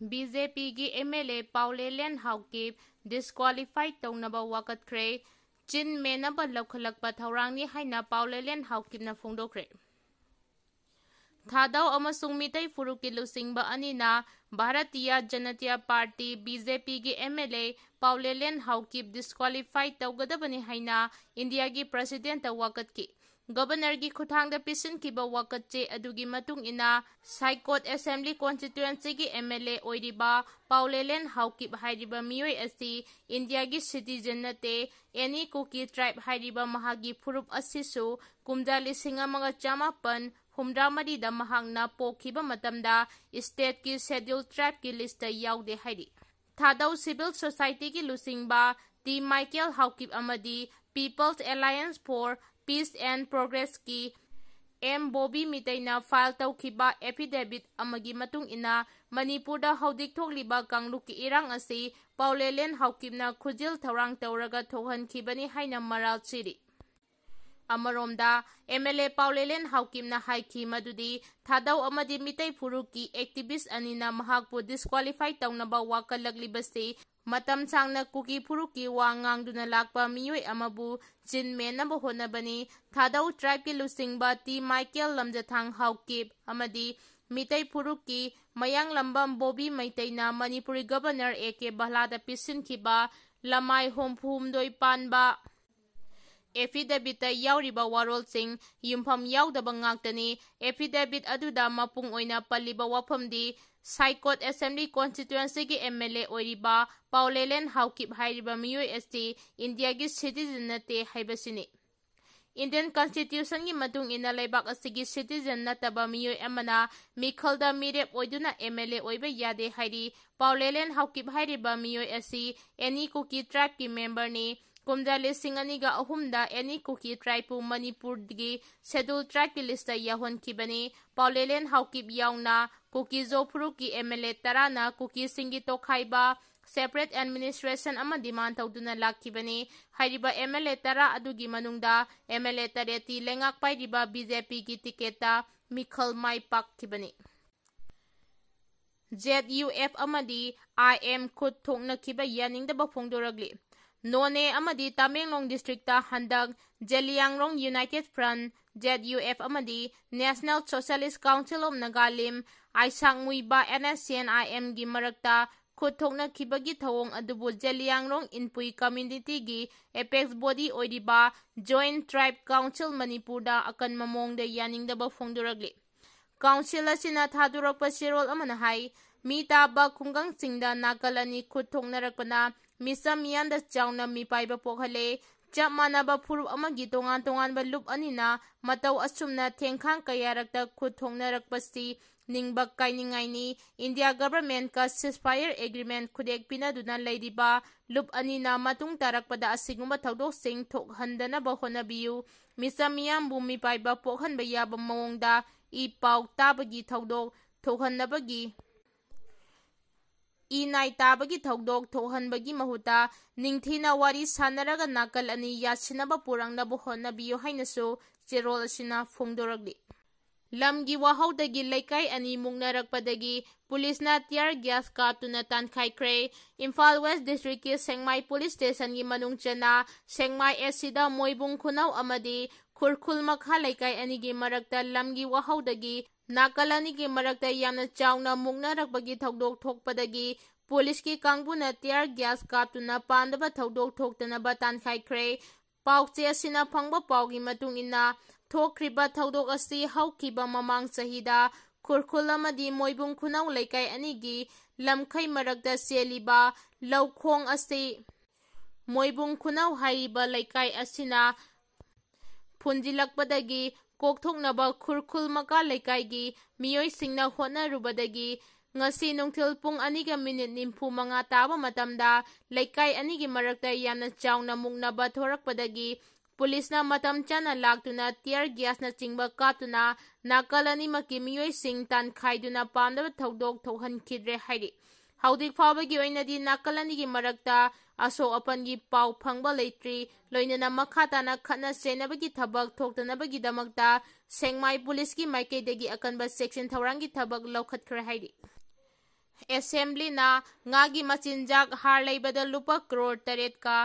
BJP की MLA 𝐊𝐊𝐇𝐔𝐓 disqualify तौनबा वाकत्ख्रे चिन मेनबा लौखलकपा थौरांगनी हाइना 𝐊𝐊𝐇𝐔𝐓 फोंदोख्रे थादाव अमसुंग मितै फुरुकी लुसिंगबा अनिना भारतीय जनता पार्टी बीजेपी की एमएलए 𝐊𝐊𝐇𝐔𝐓 डिस्क्वालीफाई तौगदबनी हाइना इंडिया की प्रेसिडेंट वाकत्की गवर्नर की खुथांग पिसिनखिबा वाकच्चे अदुगी मतुंग इना साइकोट असेंबली कॉन्स्टिट्यूएंसी की एमएलए ओइरिबा 𝐊𝐊𝐇𝐔𝐓 हाइरिबा मियोय असि इंडिया की सिटीजन नते एनी कुकी ट्राइब हाइरिबा महागी फुरुप असिसु कुमजा लिसिंग अमगा चामापन हुमद्रा मरीदा महांगना पोखिबा मतमदा स्टेट की शेड्यूल ट्राइब की लिस्ट याउदे हाइरि थादौ सिविल सोसाइटी की लुसिंगबा 𝐊𝐿𝐇𝐔𝐓 अमदी peoples Allianz for peace and progress की एम बॉबी मितैना फाइल तौखिबा एफिडेविट अमगी मतुंग इना मणिपुरदा हौदिक थोकलिबा कांगलुक की इरांग असि 𝐊𝐿𝐇𝐔𝐓 खुजिल थौरांग तौरगा थोहनखिबनी हाइना moral चिरि अमरोमदा MLA 𝐊𝐿𝐇𝐔𝐓 हाइखि मदुदी थादौ अमदी Meitei फुरुकी activist अनिना महाकपु disqualify तौनबा वाकलगलिबसि मतम सांगना कुकी फुरुकी वा ngang लाकपा मियोय अमबु चिन मेनबा होनबनी थादौ ट्राइब की लुसिंगबा 𝐊𝐿𝐇𝐔𝐓 अमदी मितै फुरुकी मयांग लंबम बॉबी मैतैना मणिपुरी गवर्नर A.K. बहलादा पिसिनखिबा लमाय होमफुमदोय पानबा एफिडेविट याउरिबा वारोलसिंग युमफम याउदबा ngaktani एफिडेविट अदुदा मपुंग ओइना पल्लिबा वाफमदी साइकोट असेंबली कॉन्स्टिट्यूएंसी की एमएलए ओइरिबा 𝐊𝐿𝐇𝐔𝐓 हाइरिबा मियोय असि इंडिया की सिटीजन नते हाइबसिनि इंडियन कॉन्स्टिट्यूशन की मतुंग इना लेबाक असिगी सिटीजन नतबा मियोय अमना मिखलदा मिरेप ओइदुना एमएलए ओइबा यादे हाइरि 𝐊𝐿𝐇𝐔𝐓 हाइरिबा मियोय असि एनी कुकी ट्राइब की मेंबर नि कुमजा लिसिंग अनिगा अहुमदा एनी कुकी ट्राइब मणिपुर की शेड्यूल ट्राइब की लिस्ट याहोनखिबनी 𝐊𝐿𝐇𝐔𝐓 याउना कुकी जोफुरु की एमएलए तराना कुकी सिंगी तोखाइबा सेपरेट एडमिनिस्ट्रेशन अमा डिमांड तौदुना लाखिबनी हाइरिबा एमएलए तरा अदुगी मनुंगदा एमएलए तरेती लेंगाक पाइरिबा बीजेपी की टिकेटा मिखल माई पाकखिबनी 𝐿𝐍𝐸𝐹 अमदी IM खुद थोंगनखिबा यानिंगदबा फोंदोरगली नोने अमदी तमेंगलोंग डिस्ट्रिक्ट हंदक जेलियांगरोंग यूनाइटेड फ्रंट 𝐍𝐸𝐹 अमदी national socialist council of Nagaland आइसांगमुइबा NSCN-IM की मरक्ता खुद थोंगनखिबगी थवोंग अदुबु जेलियांगरोंग इनपुई कम्युनिटी की एपेक्स बॉडी ओइरिबा जॉइंट ट्राइब काउंसिल मणिपुरदा अकन ममोंगदा यानिंगदबा फोंदोरगली काउंसिल असिना थादुरकपा सिरोल अमना हाई मी ताबा खुंगंगसिंगदा नाकल अनि खुद थोंगनरकपना मिसम मियांदा चाउना मी पाइबा पोखले चप मानबा फुरुप अमगी तोंगान तोंगानबा लुप अनिना मतौ असुमना थेंखांग कयारकता खुद थोंगनरकपसि निंगबा काइनिंगाइनी इंडिया गवर्नमेंट का सीजफायर एग्रीमेंट खुदेक पिनादुना लेरिबा लुप अनिना मतुंग तारकपदा असिगुंबा थौदोकसिंग थोकहंदनबा होनबियु मिसम मियांबु मी पाइबा पोखहनबा याबा मवोंगदा इ पाउ ताबगी थौदोक थोकहनबगी इनाई ताबगी थौदोक थोहनबगी महुता निंगथीना वारी सानरगा नाकल अनि यासिनबा पुरंगनबा होनबियु हाइनसु चेरोल असिना फोंदोरगली लमगी वाहौदगी लेकाई अनि मुंगनरकपदगी पुलिसना टियर गैस कातुना तानखाइख्रे इम्फाल वेस्ट डिस्ट्रिक्ट की सेंगमाई पुलिस स्टेशन की मनुंगचना सेंगमाई एसिदा मोइबुंग खुनौ अमदी खुरखुल मखा लेकाई अनि की मरकता लमगी वाहौदगी नाकल अनि की मरकता याना चाउना मुंगनरकपगी थौदोक थोकपदगी पुलिस की कांगबुना टियर गैस कातुना पांदबा थौदोक थोकतनबा तानखाइख्रे पाउचे असिना फंगबा पाउगी मतुंग इना थोक्रिबा थौदोक असि हौखिबा ममांग चहिदा खुरखुल अमदी मोइबुंग खुनौ लेकाई अनिगी लमखै मरकता सेलिबा लौखोंग असि मोइबुंग खुनौ हाइरिबा लेकाई असिना फुंजिलकपदगी कोकथोकनबा खुरखुल मका लेकाईगी मियोय सिंगना होनरुबदगी ngasi nungthil pung 2:40 ताबा मतमदा लेकाई अनिगी मरकता याना चाउना मुंगनबा थोरकपदगी पुलिसना मतम चाना लाक्तुना टियर गैसना चिंगबा कातुना नाकल अनिमकी मियोय सिंग तानखाइदुना पामदबा थौदोक थोहनखिद्रे हाइरि हौदिक फावगी ओइनदी नाकल अनिगी मरकता असो अपनगी पाउ फंगबा लेट्री लोइनना मखाताना खतना सेनबगी थबक थोक्तनबगी दमकता सेंगमाई पुलिस की माइकेदगी अकनबा सेक्शन थौरांगी थबक लौखतखरे हाइरि ꯑꯦꯁꯦꯝꯕ꯭ꯂꯤꯅ ꯉꯥꯒꯤ ꯃꯆꯤꯟꯖꯥꯛ ꯍꯥꯔ ꯂꯩꯕꯗ ꯂꯨꯄꯥ ꯀꯔꯣꯔ 8ꯀ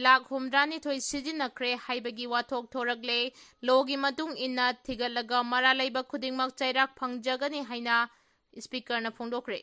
ꯂꯥꯈ 62 ꯁꯤꯖꯤꯟꯅꯈ꯭ꯔꯦ ꯍꯥꯏꯕꯒꯤ ꯋꯥꯊꯣꯛ ꯊꯣꯔꯛꯂꯦ꯫ ꯂꯣꯒꯤ ꯃꯇꯨꯡ ꯏꯟꯅ ꯊꯤꯒꯠꯂꯒ ꯃꯔꯥꯜ ꯂꯩꯕ ꯈꯨꯗꯤꯡꯃꯛ ꯆꯩꯔꯥꯛ ꯐꯪꯖꯒꯅꯤ ꯍꯥꯏꯅ ꯁ꯭ꯄꯤꯀꯔꯅ ꯐꯣꯡꯗꯣꯛꯈ꯭ꯔꯦ꯫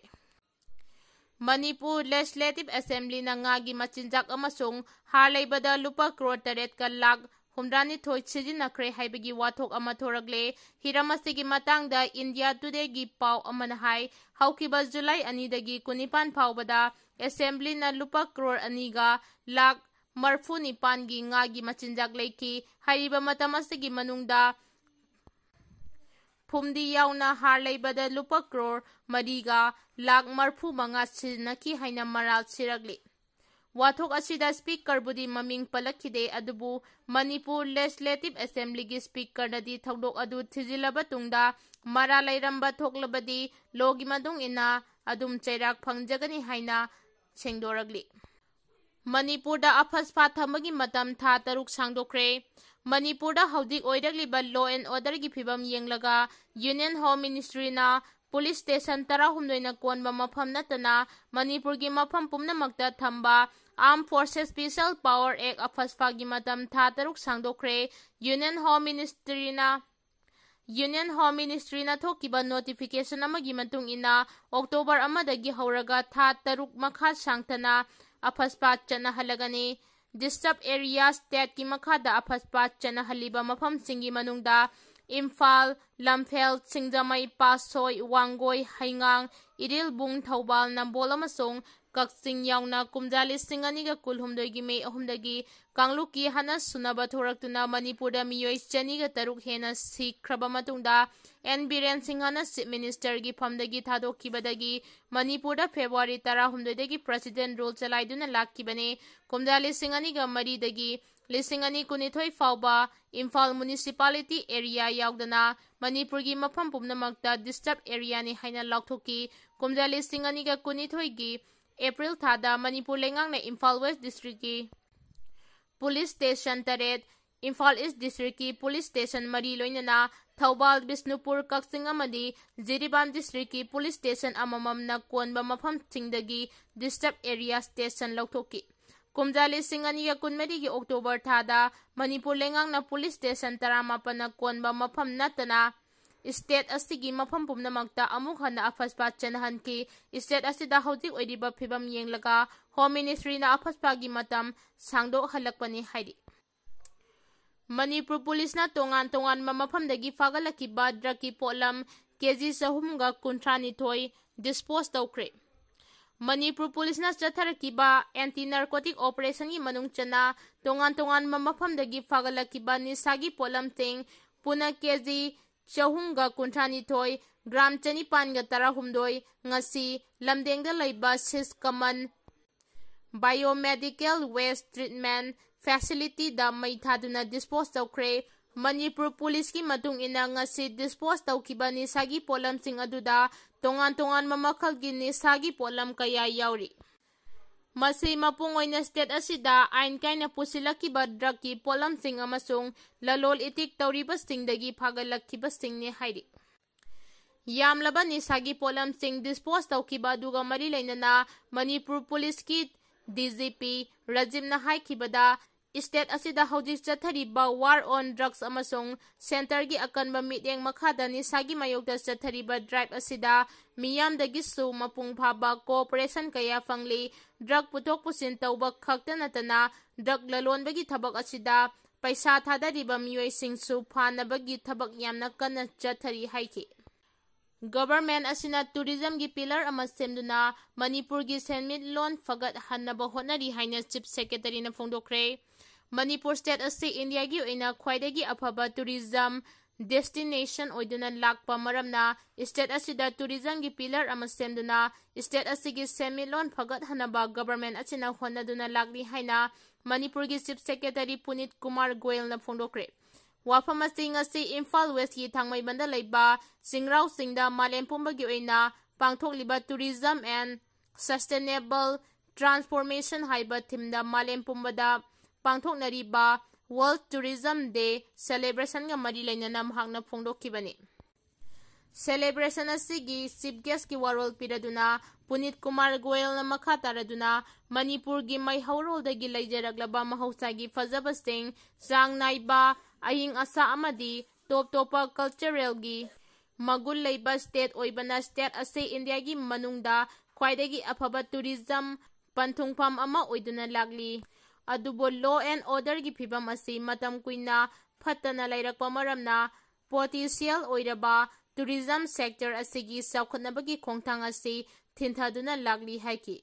ꯃꯅꯤꯄꯨꯔ ꯂꯦꯖꯤꯁꯂꯦꯇꯤꯚ ꯑꯦꯁꯦꯝꯕ꯭ꯂꯤꯅ ꯉꯥꯒꯤ ꯃꯆꯤꯟꯖꯥꯛ ꯑꯃꯁꯨꯡ ꯍꯥꯔ ꯂꯩꯕꯗ ꯂꯨꯄꯥ ꯀꯔꯣꯔ 8ꯀ ꯂꯥꯈ 62 ꯁꯤꯖꯤꯟꯅꯈ꯭ꯔꯦ ꯍꯥꯏꯕꯒꯤ ꯋꯥꯊꯣꯛ ꯑꯃ ꯊꯣꯔꯛꯂꯦ꯫ ꯍꯤꯔꯝ ꯑꯁꯤꯒꯤ ꯃꯇꯥꯡꯗ ꯏꯟꯗꯤꯌꯥ ꯇꯨꯗꯦꯒꯤ ꯄꯥꯎ ꯑꯃꯅ ꯍꯥꯏ ꯍꯧꯈꯤꯕ ꯖꯨꯂꯥꯏ 2ꯗꯒꯤ 19 ꯐꯥꯎꯕꯗ ꯑꯦꯁꯦꯝꯕ꯭ꯂꯤꯅ ꯂꯨꯄꯥ ꯀꯔꯣꯔ 2ꯒ ꯂꯥꯈ 39ꯒꯤ ꯉꯥꯒꯤ ꯃꯆꯤꯟꯖꯥꯛ ꯂꯩꯈꯤ꯫ ꯍꯥꯏꯔꯤꯕ ꯃꯇꯝ ꯑꯁꯤꯒꯤ ꯃꯅꯨꯡꯗ ꯐꯨꯝꯗꯤ ꯌꯥꯎꯅ ꯍꯥꯔ ꯂꯩꯕꯗ ꯂꯨꯄꯥ ꯀꯔꯣꯔ 3ꯒ ꯂꯥꯈ 45 ꯁꯤꯖꯤꯟꯅꯈꯤ ꯍꯥꯏꯅ ꯃꯔꯥꯜ ꯁꯤꯔꯛꯂꯤ꯫ ꯋꯥꯊꯣꯛ ꯑꯁꯤꯗ ꯁ꯭ꯄꯤꯀꯔꯕꯨꯗꯤ ꯃꯃꯤꯡ ꯄꯜꯂꯛꯈꯤꯗꯦ ꯑꯗꯨꯕꯨ ꯃꯅꯤꯄꯨꯔ ꯂꯦꯖꯤꯁꯂꯦꯇꯤꯚ ꯑꯦꯁꯦꯝꯕ꯭ꯂꯤꯒꯤ ꯁ꯭ꯄꯤꯀꯔꯅꯗꯤ ꯊꯧꯗꯣꯛ ꯑꯗꯨ ꯊꯤꯖꯤꯜꯂꯕ ꯇꯨꯡꯗ ꯃꯔꯥꯜ ꯂꯩꯔꯝꯕ ꯊꯣꯛꯂꯕꯗꯤ ꯂꯣꯒꯤ ꯃꯇꯨꯡ ꯏꯟꯅ ꯑꯗꯨꯝ ꯆꯩꯔꯥꯛ ꯐꯪꯖꯒꯅꯤ ꯍꯥꯏꯅ ꯁꯦꯡꯗꯣꯔꯛꯂꯤ꯫ ꯃꯅꯤꯄꯨꯔꯗ ꯑꯐꯁꯐꯥ ꯊꯝꯕꯒꯤ ꯃꯇꯝ ꯊꯥ 6 ꯁꯥꯡꯗꯣꯛꯈ꯭ꯔꯦ꯫ ꯃꯅꯤꯄꯨꯔꯗ ꯍꯧꯖꯤꯛ ꯑꯣꯏꯔꯛꯂꯤꯕ ꯂꯣ ꯑꯦꯟ ꯑꯣꯔꯗꯔꯒꯤ ꯐꯤꯚꯝ ꯌꯦꯡꯂꯒ ꯌꯨꯅꯤꯌꯟ ꯍꯣꯝ ꯃꯤꯅꯤꯁꯇ꯭ꯔꯤꯅ ꯄꯨꯂꯤꯁ ꯁ꯭ꯇꯦꯁꯟ 18ꯅ ꯀꯣꯟꯕ ꯃꯐꯝ ꯅꯠꯇꯅ ꯃꯅꯤꯄꯨꯔꯒꯤ ꯃꯐꯝ ꯄꯨꯝꯅꯃꯛꯇ ꯊꯝꯕ ꯑꯥꯔꯝ ꯐꯣꯔꯁꯦꯁ ꯁ꯭ꯄꯦꯁꯤꯑꯦꯜ ꯄꯥꯋꯔ ꯑꯦꯛ ꯑꯐꯁꯐꯥꯒꯤ ꯃꯇꯝ ꯊꯥ 6 ꯁꯥꯡꯗꯣꯛꯈ꯭ꯔꯦ꯫ ꯌꯨꯅꯤꯌꯟ ꯍꯣꯝ ꯃꯤꯅꯤꯁꯇ꯭ꯔꯤꯅ ꯊꯣꯛꯈꯤꯕ ꯅꯣꯇꯤꯐꯤꯀꯦꯁꯟ ꯑꯃꯒꯤ ꯃꯇꯨꯡ ꯏꯟꯅ ꯑꯣꯛꯇꯣꯕꯔ 1ꯗꯒꯤ ꯍꯧꯔꯒ ꯊꯥ 6 ꯃꯈꯥ ꯁꯥꯡꯊꯅ ꯑꯐꯁꯐꯥ ꯆꯠꯅꯍꯜꯂꯒꯅꯤ꯫ ꯗꯤꯁꯇꯔꯕ ꯑꯦꯔꯤꯌꯥ ꯁ꯭ꯇꯦꯠꯀꯤ ꯃꯈꯥꯗ ꯑꯐꯁꯐꯥ ꯆꯠꯅꯍꯜꯂꯤꯕ ꯃꯐꯝꯁꯤꯡꯒꯤ ꯃꯅꯨꯡꯗ ꯏꯝꯐꯥꯜ, ꯂꯝꯐꯦꯜ, ꯁꯤꯡꯖꯃꯩ, ꯄꯥꯠꯁꯣꯏ, ꯋꯥꯡꯒꯣꯏ, ꯍꯩꯉꯥꯡ, ꯏꯔꯤꯜꯕꯨꯡ, ꯊꯧꯕꯥꯜ, ꯅꯝꯕꯣꯜ ꯑꯃꯁꯨꯡ ꯀꯛꯆꯤꯡ ꯌꯥꯎꯅ ꯀꯨꯝꯖꯥ 2019ꯒꯤ ꯃꯦ 3ꯗꯒꯤ ꯀꯥꯡꯂꯨꯞꯀꯤ ꯍꯟꯅ ꯁꯨꯅꯕ ꯊꯣꯔꯛꯇꯨꯅ ꯃꯅꯤꯄꯨꯔꯗ ꯃꯤꯑꯣꯏ 203 ꯍꯦꯟꯅ ꯁꯤꯈ꯭ꯔꯕ ꯃꯇꯨꯡꯗ ꯑꯦꯟ ꯕꯤꯔꯦꯟ ꯁꯤꯡꯍꯅ ꯆꯤꯐ ꯃꯤꯅꯤꯁꯇꯔꯒꯤ ꯐꯝꯗꯒꯤ ꯊꯥꯗꯣꯛꯈꯤꯕꯗꯒꯤ ꯃꯅꯤꯄꯨꯔꯗ ꯐꯦꯕ꯭ꯔꯨꯋꯥꯔꯤ 18ꯗꯒꯤ ꯄ꯭ꯔꯁꯤꯗꯦꯟꯠ ꯔꯨꯜ ꯆꯂꯥꯏꯗꯨꯅ ꯂꯥꯛꯈꯤꯕꯅꯤ꯫ ꯀꯨꯝꯖꯥ 2003ꯗꯒꯤ 2012 ꯐꯥꯎꯕ ꯏꯝꯐꯥꯜ ꯃ꯭ꯌꯨꯅꯤꯁꯤꯄꯥꯂꯤꯇꯤ ꯑꯦꯔꯤꯌꯥ ꯌꯥꯎꯗꯅ ꯃꯅꯤꯄꯨꯔꯒꯤ ꯃꯐꯝ ꯄꯨꯝꯅꯃꯛꯇ ꯗꯤꯁꯇꯔꯕ ꯑꯦꯔꯤꯌꯥꯅꯤ ꯍꯥꯏꯅ ꯂꯥꯎꯊꯣꯛꯈꯤ꯫ ꯀꯨꯝꯖꯥ 2012ꯒꯤ ꯑꯦꯄ꯭ꯔꯤꯜ ꯊꯥꯗ ꯃꯅꯤꯄꯨꯔ ꯂꯩꯉꯥꯛꯅ ꯏꯝꯐꯥꯜ ꯋꯦꯁꯠ ꯗꯤꯁꯇ꯭ꯔꯤꯛꯀꯤ ꯄꯨꯂꯤꯁ ꯁ꯭ꯇꯦꯁꯟ 8, ꯏꯝꯐꯥꯜ ꯏꯁꯠ ꯗꯤꯁꯇ꯭ꯔꯤꯛꯀꯤ ꯄꯨꯂꯤꯁ ꯁ꯭ꯇꯦꯁꯟ 4 ꯂꯣꯏꯅꯅ ꯊꯧꯕꯥꯜ, ꯕꯤꯁꯅꯨꯄꯨꯔ, ꯀꯛꯆꯤꯡ ꯑꯃꯗꯤ ꯖꯤꯔꯤꯕꯥꯝ ꯗꯤꯁꯇ꯭ꯔꯤꯛꯀꯤ ꯄꯨꯂꯤꯁ ꯁ꯭ꯇꯦꯁꯟ ꯑꯃꯃꯝꯅ ꯀꯣꯟꯕ ꯃꯐꯝꯁꯤꯡꯗꯒꯤ ꯗꯤꯁꯇꯔꯕ ꯑꯦꯔꯤꯌꯥ ꯁ꯭ꯇꯦꯇꯁ ꯂꯧꯊꯣꯛꯈꯤ꯫ ꯀꯨꯝꯖꯥ 2024ꯒꯤ ꯑꯣꯛꯇꯣꯕꯔ ꯊꯥꯗ ꯃꯅꯤꯄꯨꯔ ꯂꯩꯉꯥꯛꯅ ꯄꯨꯂꯤꯁ ꯁ꯭ꯇꯦꯁꯟ 17ꯅ ꯀꯣꯟꯕ ꯃꯐꯝ ꯅꯠꯇꯅ ꯁ꯭ꯇꯦꯠ ꯑꯁꯤꯒꯤ ꯃꯐꯝ ꯄꯨꯝꯅꯃꯛꯇ ꯑꯃꯨꯛ ꯍꯟꯅ ꯑꯐꯁꯐꯥ ꯆꯠꯅꯍꯟꯈꯤ꯫ ꯁ꯭ꯇꯦꯠ ꯑꯁꯤꯗ ꯍꯧꯖꯤꯛ ꯑꯣꯏꯔꯤꯕ ꯐꯤꯚꯝ ꯌꯦꯡꯂꯒ ꯍꯣꯝ ꯃꯤꯅꯤꯁꯇ꯭ꯔꯤꯅ ꯑꯐꯁꯐꯥꯒꯤ ꯃꯇꯝ ꯁꯥꯡꯗꯣꯛꯍꯜꯂꯛꯄꯅꯤ ꯍꯥꯏꯔꯤ꯫ ꯃꯅꯤꯄꯨꯔ ꯄꯨꯂꯤꯁꯅ ꯇꯣꯉꯥꯟ ꯇꯣꯉꯥꯟꯕ ꯃꯐꯝꯗꯒꯤ ꯐꯥꯒꯠꯂꯛꯈꯤꯕ ꯗ꯭ꯔꯒꯀꯤ ꯄꯣꯠꯂꯝ ꯀꯦꯖꯤ 352 ꯗꯤꯁꯄꯣꯖ ꯇꯧꯈ꯭ꯔꯦ꯫ ꯃꯅꯤꯄꯨꯔ ꯄꯨꯂꯤꯁꯅ ꯆꯠꯊꯔꯛꯈꯤꯕ ꯑꯦꯟꯇꯤ ꯅꯥꯔꯀꯣꯇꯤꯛ ꯑꯣꯄꯔꯦꯁꯟꯒꯤ ꯃꯅꯨꯡ ꯆꯟꯅ ꯇꯣꯉꯥꯟ ꯇꯣꯉꯥꯟꯕ ꯃꯐꯝꯗꯒꯤ ꯐꯥꯒꯠꯂꯛꯈꯤꯕ ꯅꯤꯁꯥꯒꯤ ꯄꯣꯠꯂꯝꯁꯤꯡ ꯄꯨꯟꯅ ꯀꯦꯖꯤ 352, ꯒ꯭ꯔꯥꯝ 918 ꯉꯁꯤ ꯂꯝꯗꯦꯡꯗ ꯂꯩꯕ ꯁꯤꯁ ꯀꯃꯟ ꯕꯥꯏꯑꯣꯃꯦꯗꯤꯀꯦꯜ ꯋꯦꯁꯠ ꯇ꯭ꯔꯤꯠꯃꯦꯟꯠ ꯐꯦꯁꯤꯂꯤꯇꯤꯗ ꯃꯩ ꯊꯥꯗꯨꯅ ꯗꯤꯁꯄꯣꯖ ꯇꯧꯈ꯭ꯔꯦ꯫ ꯃꯅꯤꯄꯨꯔ ꯄꯨꯂꯤꯁꯀꯤ ꯃꯇꯨꯡ ꯏꯟꯅ ꯉꯁꯤ ꯗꯤꯁꯄꯣꯖ ꯇꯧꯈꯤꯕ ꯅꯤꯁꯥꯒꯤ ꯄꯣꯠꯂꯝꯁꯤꯡ ꯑꯗꯨꯗ ꯇꯣꯉꯥꯟ ꯇꯣꯉꯥꯟꯕ ꯃꯈꯜꯒꯤ ꯅꯤꯁꯥꯒꯤ ꯄꯣꯠꯂꯝ ꯀꯌꯥ ꯌꯥꯎꯔꯤ꯫ ꯃꯁꯤ ꯃꯄꯨꯡ ꯑꯣꯏꯅ ꯁ꯭ꯇꯦꯠ ꯑꯁꯤꯗ ꯑꯥꯏꯟ ꯀꯥꯏꯅ ꯄꯨꯁꯤꯜꯂꯛꯈꯤꯕ ꯗ꯭ꯔꯒꯀꯤ ꯄꯣꯠꯂꯝꯁꯤꯡ ꯑꯃꯁꯨꯡ ꯂꯂꯣꯜ ꯏꯇꯤꯛ ꯇꯧꯔꯤꯕꯁꯤꯡꯗꯒꯤ ꯐꯥꯒꯠꯂꯛꯈꯤꯕꯁꯤꯡꯅꯤ ꯍꯥꯏꯔꯤ꯫ ꯌꯥꯝꯂꯕ ꯅꯤꯁꯥꯒꯤ ꯄꯣꯠꯂꯝꯁꯤꯡ ꯗꯤꯁꯄꯣꯖ ꯇꯧꯈꯤꯕ ꯑꯗꯨꯒ ꯃꯔꯤ ꯂꯩꯅꯅ ꯃꯅꯤꯄꯨꯔ ꯄꯨꯂꯤꯁꯀꯤ ꯗꯤꯖꯤꯄꯤ ꯔꯥꯖꯤꯕꯅ ꯍꯥꯏꯈꯤꯕꯗ ꯁ꯭ꯇꯦꯠ ꯑꯁꯤꯗ ꯍꯧꯖꯤꯛ ꯆꯠꯊꯔꯤꯕ ꯋꯥꯔ ꯑꯣꯟ ꯗ꯭ꯔꯒꯁ ꯑꯃꯁꯨꯡ ꯁꯦꯟꯇꯔꯒꯤ ꯑꯀꯟꯕ ꯃꯤꯠꯌꯦꯡ ꯃꯈꯥꯗ ꯅꯤꯁꯥꯒꯤ ꯃꯥꯌꯣꯛꯇ ꯆꯠꯊꯔꯤꯕ ꯗ꯭ꯔꯥꯏꯕ ꯑꯁꯤꯗ ꯃꯤꯌꯥꯝꯗꯒꯤꯁꯨ ꯃꯄꯨꯡ ꯐꯥꯕ ꯀꯣꯑꯣꯄꯔꯦꯁꯟ ꯀꯌꯥ ꯐꯪꯂꯤ꯫ ꯗ꯭ꯔꯒ ꯄꯨꯊꯣꯛ ꯄꯨꯁꯤꯟ ꯇꯧꯕ ꯈꯛꯇ ꯅꯠꯇꯅ ꯗ꯭ꯔꯒ ꯂꯂꯣꯟꯕꯒꯤ ꯊꯕꯛ ꯑꯁꯤꯗ ꯄꯩꯁꯥ ꯊꯥꯗꯔꯤꯕ ꯃꯤꯑꯣꯏꯁꯤꯡꯁꯨ ꯐꯥꯅꯕꯒꯤ ꯊꯕꯛ ꯌꯥꯝꯅ ꯀꯟꯅ ꯆꯠꯊꯔꯤ ꯍꯥꯏꯈꯤ꯫ ꯒꯚꯔꯟꯃꯦꯟꯠ ꯑꯁꯤꯅ ꯇꯨꯔꯤꯖꯝꯒꯤ ꯄꯤꯂꯔ ꯑꯃ ꯁꯦꯝꯗꯨꯅ ꯃꯅꯤꯄꯨꯔꯒꯤ ꯁꯦꯟꯃꯤꯠꯂꯣꯟ ꯐꯒꯠꯍꯟꯅꯕ ꯍꯣꯠꯅꯔꯤ ꯍꯥꯏꯅ ꯆꯤꯐ ꯁꯦꯀ꯭ꯔꯦꯇꯔꯤꯅ ꯐꯣꯡꯗꯣꯛꯈ꯭ꯔꯦ꯫ ꯃꯅꯤꯄꯨꯔ ꯁ꯭ꯇꯦꯠ ꯑꯁꯤ ꯏꯟꯗꯤꯌꯥꯒꯤ ꯑꯣꯏꯅ ꯈ꯭ꯋꯥꯏꯗꯒꯤ ꯑꯐꯕ ꯇꯨꯔꯤꯖꯝ ꯗꯦꯁꯇꯤꯅꯦꯁꯟ ꯑꯣꯏꯗꯨꯅ ꯂꯥꯛꯄ ꯃꯔꯝꯅ ꯁ꯭ꯇꯦꯠ ꯑꯁꯤꯗ ꯇꯨꯔꯤꯖꯝꯒꯤ ꯄꯤꯂꯔ ꯑꯃ ꯁꯦꯝꯗꯨꯅ ꯁ꯭ꯇꯦꯠ ꯑꯁꯤꯒꯤ ꯁꯦꯟꯃꯤꯠꯂꯣꯟ ꯐꯒꯠꯍꯟꯅꯕ ꯒꯚꯔꯟꯃꯦꯟꯠ ꯑꯁꯤꯅ ꯍꯣꯠꯅꯗꯨꯅ ꯂꯥꯛꯂꯤ ꯍꯥꯏꯅ ꯃꯅꯤꯄꯨꯔꯒꯤ ꯆꯤꯐ ꯁꯦꯀ꯭ꯔꯦꯇꯔꯤ ꯄꯨꯅꯤꯠ ꯀꯨꯃꯥꯔ ꯒꯣꯌꯦꯜꯅ ꯐꯣꯡꯗꯣꯛꯈ꯭ꯔꯦ꯫ ꯋꯥꯐꯝ ꯑꯁꯤ ꯉꯁꯤ ꯏꯝꯐꯥꯜ ꯋꯦꯁꯠꯀꯤ ꯊꯥꯡꯃꯩꯕꯟꯗ ꯂꯩꯕ ꯆꯤꯡꯔꯥꯎ ꯆꯤꯡꯗ ꯃꯥꯂꯦꯝ ꯄꯨꯝꯕꯒꯤ ꯑꯣꯏꯅ ꯄꯥꯡꯊꯣꯛꯂꯤꯕ ꯇꯨꯔꯤꯖꯝ ꯑꯦꯟ ꯁꯁꯇꯦꯅꯦꯕꯜ ꯇ꯭ꯔꯥꯟꯁꯐꯣꯔꯃꯦꯁꯟ ꯍꯥꯏꯕ ꯊꯤꯝꯗ ꯃꯥꯂꯦꯝ ꯄꯨꯝꯕꯗ ꯄꯥꯡꯊꯣꯛꯅꯔꯤꯕ ꯋꯥꯔꯜꯗ ꯇꯨꯔꯤꯖꯝ ꯗꯦ ꯁꯦꯂꯦꯕ꯭ꯔꯦꯁꯟꯒ ꯃꯔꯤ ꯂꯩꯅꯅ ꯃꯍꯥꯛꯅ ꯐꯣꯡꯗꯣꯛꯈꯤꯕꯅꯤ꯫ ꯁꯦꯂꯦꯕ꯭ꯔꯦꯁꯟ ꯑꯁꯤꯒꯤ ꯆꯤꯐ ꯒꯦꯁꯀꯤ ꯋꯥꯔꯣꯜ ꯄꯤꯔꯗꯨꯅ ꯄꯨꯅꯤꯠ ꯀꯨꯃꯥꯔ ꯒꯣꯌꯦꯜꯅ ꯃꯈꯥ ꯇꯥꯔꯗꯨꯅ ꯃꯅꯤꯄꯨꯔꯒꯤ ꯃꯩꯍꯧꯔꯣꯜꯗꯒꯤ ꯂꯩꯖꯔꯛꯂꯕ ꯃꯍꯧꯁꯥꯒꯤ ꯐꯖꯕꯁꯤꯡ, ꯆꯥꯡ ꯅꯥꯏꯕ ꯑꯏꯪ ꯑꯁꯥ ꯑꯃꯗꯤ ꯇꯣꯞ ꯇꯣꯞꯄ ꯀꯜꯆꯔꯦꯜꯒꯤ ꯃꯒꯨꯟ ꯂꯩꯕ ꯁ꯭ꯇꯦꯠ ꯑꯣꯏꯕꯅ ꯁ꯭ꯇꯦꯠ ꯑꯁꯤ ꯏꯟꯗꯤꯌꯥꯒꯤ ꯃꯅꯨꯡꯗ ꯈ꯭ꯋꯥꯏꯗꯒꯤ ꯑꯐꯕ ꯇꯨꯔꯤꯖꯝ ꯄꯟꯊꯨꯡꯐꯝ ꯑꯃ ꯑꯣꯏꯗꯨꯅ ꯂꯥꯛꯂꯤ꯫ ꯑꯗꯨꯕꯨ ꯂꯣ ꯑꯦꯟ ꯑꯣꯔꯗꯔꯒꯤ ꯐꯤꯚꯝ ꯑꯁꯤ ꯃꯇꯝ ꯀꯨꯏꯅ ꯐꯠꯇꯅ ꯂꯩꯔꯛꯄ ꯃꯔꯝꯅ ꯄꯣꯇꯦꯟꯁꯤꯌꯦꯜ ꯑꯣꯏꯔꯕ ꯇꯨꯔꯤꯖꯝ ꯁꯦꯛꯇꯔ ꯑꯁꯤꯒꯤ ꯆꯥꯎꯈꯠꯅꯕꯒꯤ ꯈꯣꯡꯊꯥꯡ ꯑꯁꯤ ꯊꯤꯟꯊꯗꯨꯅ ꯂꯥꯛꯂꯤ ꯍꯥꯏꯈꯤ꯫